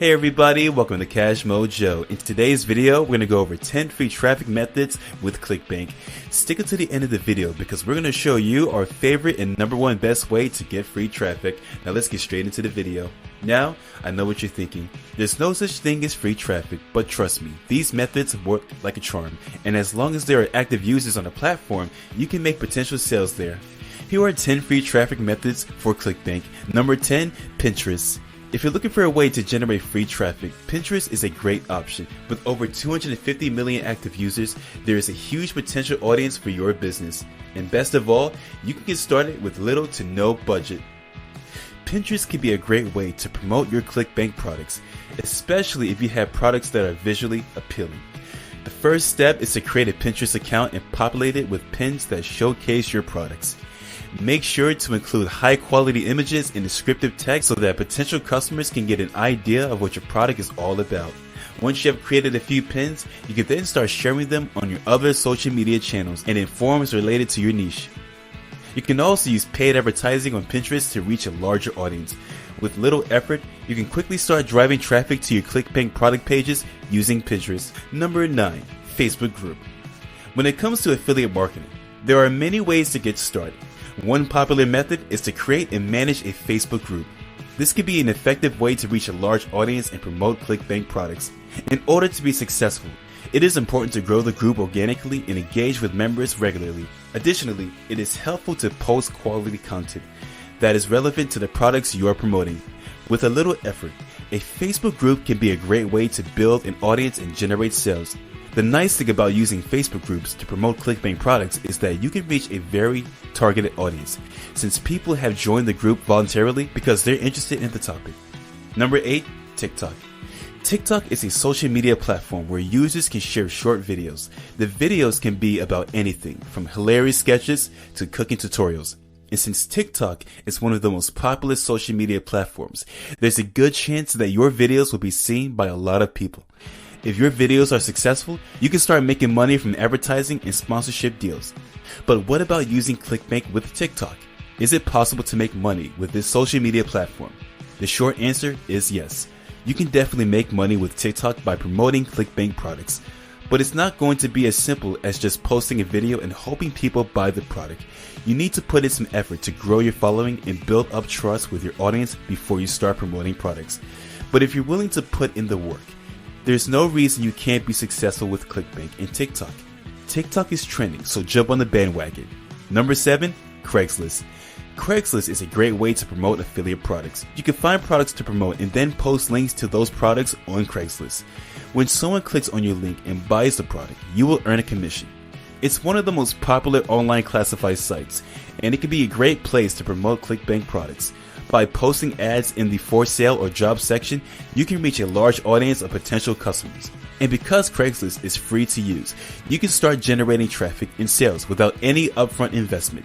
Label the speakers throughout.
Speaker 1: Hey everybody, welcome to Cash Mojo. In today's video, we're going to go over 10 free traffic methods with Clickbank. Stick it to the end of the video because we're going to show you our favorite and #1 best way to get free traffic. Now let's get straight into the video. Now, I know what you're thinking. There's no such thing as free traffic, but trust me, these methods work like a charm. And as long as there are active users on the platform, you can make potential sales there. Here are 10 free traffic methods for Clickbank. Number 10, Pinterest. If you're looking for a way to generate free traffic, Pinterest is a great option. With over 250 million active users, there is a huge potential audience for your business. And best of all, you can get started with little to no budget. Pinterest can be a great way to promote your Clickbank products, especially if you have products that are visually appealing. The first step is to create a Pinterest account and populate it with pins that showcase your products. Make sure to include high quality images and descriptive text so that potential customers can get an idea of what your product is all about. Once you have created a few pins, you can then start sharing them on your other social media channels and in forums related to your niche. You can also use paid advertising on Pinterest to reach a larger audience. With little effort, you can quickly start driving traffic to your Clickbank product pages using Pinterest. Number 9, Facebook group. When it comes to affiliate marketing, there are many ways to get started. One popular method is to create and manage a Facebook group. This can be an effective way to reach a large audience and promote Clickbank products. In order to be successful, it is important to grow the group organically and engage with members regularly. Additionally, it is helpful to post quality content that is relevant to the products you are promoting. With a little effort, a Facebook group can be a great way to build an audience and generate sales. The nice thing about using Facebook groups to promote Clickbank products is that you can reach a very targeted audience, since people have joined the group voluntarily because they're interested in the topic. Number 8, TikTok. TikTok is a social media platform where users can share short videos. The videos can be about anything from hilarious sketches to cooking tutorials. And since TikTok is one of the most popular social media platforms, there's a good chance that your videos will be seen by a lot of people. If your videos are successful, you can start making money from advertising and sponsorship deals. But what about using Clickbank with TikTok? Is it possible to make money with this social media platform? The short answer is yes. You can definitely make money with TikTok by promoting Clickbank products. But it's not going to be as simple as just posting a video and hoping people buy the product. You need to put in some effort to grow your following and build up trust with your audience before you start promoting products. But if you're willing to put in the work, there's no reason you can't be successful with Clickbank and TikTok. TikTok is trending, so jump on the bandwagon. Number 7, Craigslist. Craigslist is a great way to promote affiliate products. You can find products to promote and then post links to those products on Craigslist. When someone clicks on your link and buys the product, you will earn a commission. It's one of the most popular online classified sites, and it can be a great place to promote Clickbank products. By posting ads in the for sale or job section, you can reach a large audience of potential customers. And because Craigslist is free to use, you can start generating traffic and sales without any upfront investment.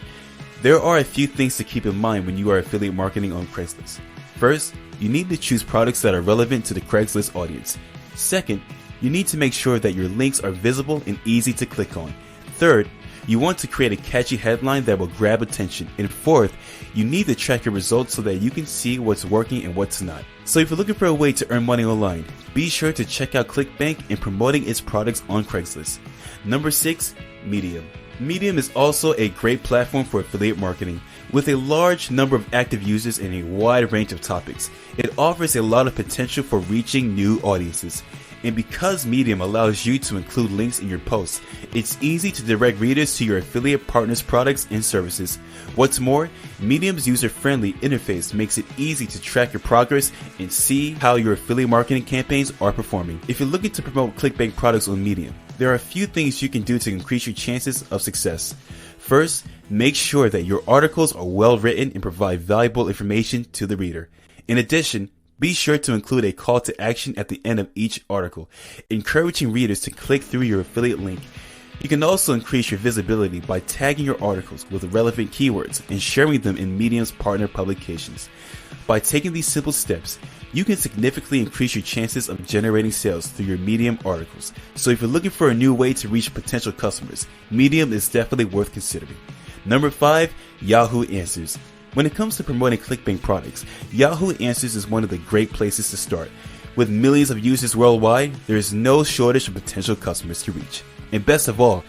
Speaker 1: There are a few things to keep in mind when you are affiliate marketing on Craigslist. First, you need to choose products that are relevant to the Craigslist audience. Second, you need to make sure that your links are visible and easy to click on. Third, you want to create a catchy headline that will grab attention. And fourth, you need to track your results so that you can see what's working and what's not. So if you're looking for a way to earn money online, be sure to check out Clickbank and promoting its products on Craigslist. Number 6, Medium. Medium is also a great platform for affiliate marketing. With a large number of active users and a wide range of topics, it offers a lot of potential for reaching new audiences. And because Medium allows you to include links in your posts, it's easy to direct readers to your affiliate partners' products and services. What's more, Medium's user-friendly interface makes it easy to track your progress and see how your affiliate marketing campaigns are performing. If you're looking to promote Clickbank products on Medium, there are a few things you can do to increase your chances of success. First, make sure that your articles are well written and provide valuable information to the reader. In addition, be sure to include a call to action at the end of each article, encouraging readers to click through your affiliate link. You can also increase your visibility by tagging your articles with relevant keywords and sharing them in Medium's partner publications. By taking these simple steps, you can significantly increase your chances of generating sales through your Medium articles. So if you're looking for a new way to reach potential customers, Medium is definitely worth considering. Number 5, Yahoo Answers. When it comes to promoting Clickbank products, Yahoo Answers is one of the great places to start. With millions of users worldwide, there is no shortage of potential customers to reach. And best of all,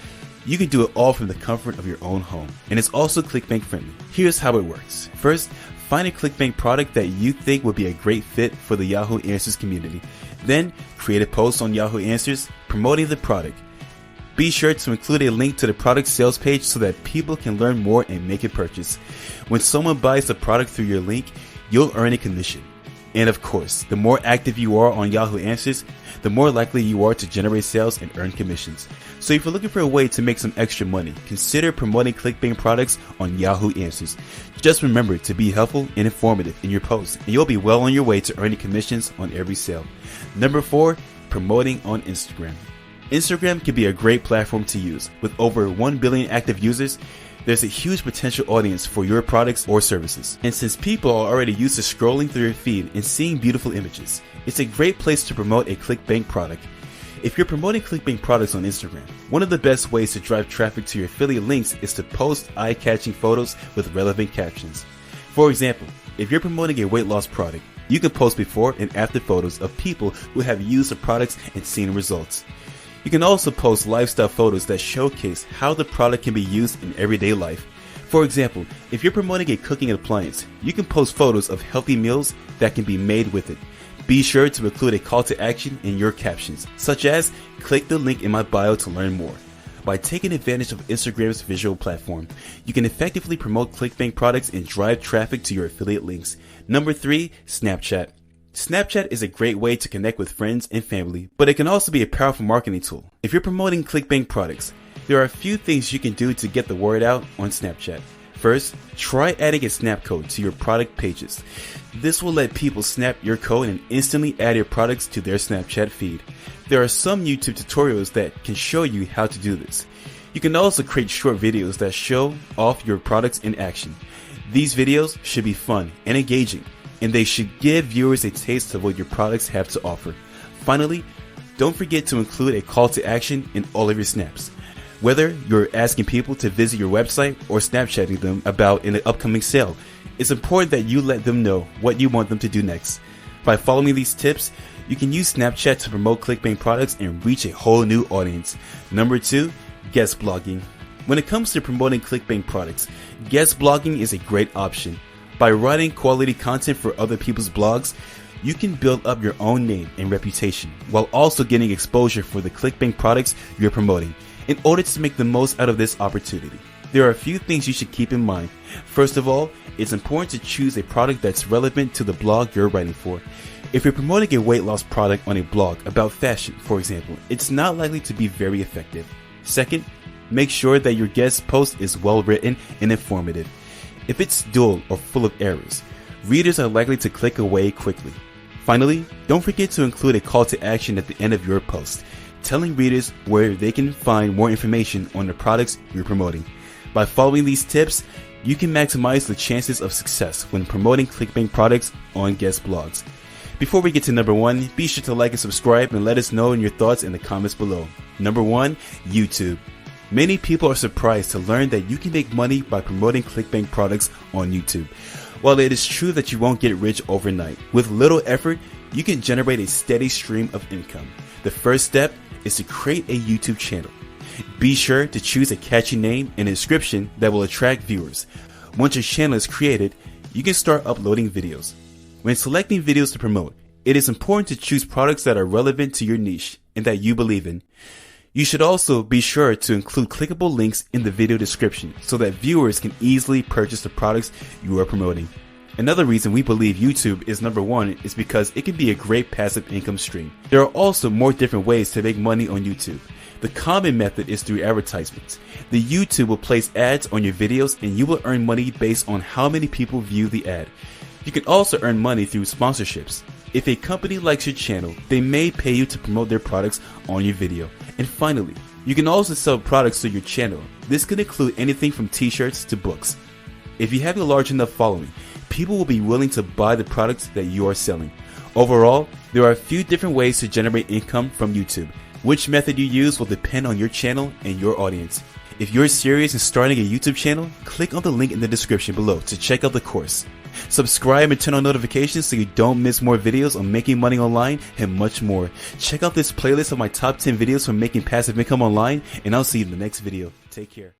Speaker 1: you can do it all from the comfort of your own home. And it's also Clickbank friendly. Here's how it works. First, find a Clickbank product that you think would be a great fit for the Yahoo Answers community. Then, create a post on Yahoo Answers promoting the product. Be sure to include a link to the product sales page so that people can learn more and make a purchase. When someone buys the product through your link, you'll earn a commission. And of course, the more active you are on Yahoo Answers, the more likely you are to generate sales and earn commissions. So if you're looking for a way to make some extra money, consider promoting Clickbank products on Yahoo Answers. Just remember to be helpful and informative in your posts, and you'll be well on your way to earning commissions on every sale. Number 4, promoting on Instagram. Instagram can be a great platform to use. With over 1 billion active users, there's a huge potential audience for your products or services. And since people are already used to scrolling through your feed and seeing beautiful images, it's a great place to promote a Clickbank product. If you're promoting Clickbank products on Instagram, one of the best ways to drive traffic to your affiliate links is to post eye-catching photos with relevant captions. For example, if you're promoting a weight loss product, you can post before and after photos of people who have used the products and seen results. You can also post lifestyle photos that showcase how the product can be used in everyday life. For example, if you're promoting a cooking appliance, you can post photos of healthy meals that can be made with it. Be sure to include a call to action in your captions, such as click the link in my bio to learn more. By taking advantage of Instagram's visual platform, you can effectively promote Clickbank products and drive traffic to your affiliate links. Number 3, Snapchat. Snapchat is a great way to connect with friends and family, but it can also be a powerful marketing tool. If you're promoting Clickbank products, there are a few things you can do to get the word out on Snapchat. First, try adding a snap code to your product pages. This will let people snap your code and instantly add your products to their Snapchat feed. There are some YouTube tutorials that can show you how to do this. You can also create short videos that show off your products in action. These videos should be fun and engaging, and they should give viewers a taste of what your products have to offer. Finally, don't forget to include a call to action in all of your snaps. Whether you're asking people to visit your website or Snapchatting them about an upcoming sale, it's important that you let them know what you want them to do next. By following these tips, you can use Snapchat to promote Clickbank products and reach a whole new audience. Number 2, guest blogging. When it comes to promoting Clickbank products, guest blogging is a great option. By writing quality content for other people's blogs, you can build up your own name and reputation while also getting exposure for the Clickbank products you're promoting. In order to make the most out of this opportunity, there are a few things you should keep in mind. First of all, it's important to choose a product that's relevant to the blog you're writing for. If you're promoting a weight loss product on a blog about fashion, for example, it's not likely to be very effective. Second, make sure that your guest post is well written and informative. If it's dull or full of errors, readers are likely to click away quickly. Finally, don't forget to include a call to action at the end of your post, telling readers where they can find more information on the products you're promoting. By following these tips, you can maximize the chances of success when promoting Clickbank products on guest blogs. Before we get to number 1, be sure to like and subscribe and let us know your thoughts in the comments below. Number 1, YouTube. Many people are surprised to learn that you can make money by promoting Clickbank products on YouTube. While it is true that you won't get rich overnight, with little effort, you can generate a steady stream of income. The first step is to create a YouTube channel. Be sure to choose a catchy name and a description that will attract viewers. Once your channel is created, you can start uploading videos. When selecting videos to promote, it is important to choose products that are relevant to your niche and that you believe in. You should also be sure to include clickable links in the video description so that viewers can easily purchase the products you are promoting. Another reason we believe YouTube is number 1 is because it can be a great passive income stream. There are also more different ways to make money on YouTube. The common method is through advertisements. The YouTube will place ads on your videos and you will earn money based on how many people view the ad. You can also earn money through sponsorships. If a company likes your channel, they may pay you to promote their products on your video. And finally, you can also sell products to your channel. This could include anything from t-shirts to books. If you have a large enough following, people will be willing to buy the products that you are selling. Overall, there are a few different ways to generate income from YouTube. Which method you use will depend on your channel and your audience. If you're serious in starting a YouTube channel, click on the link in the description below to check out the course. Subscribe and turn on notifications so you don't miss more videos on making money online and much more. Check out this playlist of my top 10 videos for making passive income online, and I'll see you in the next video. Take care.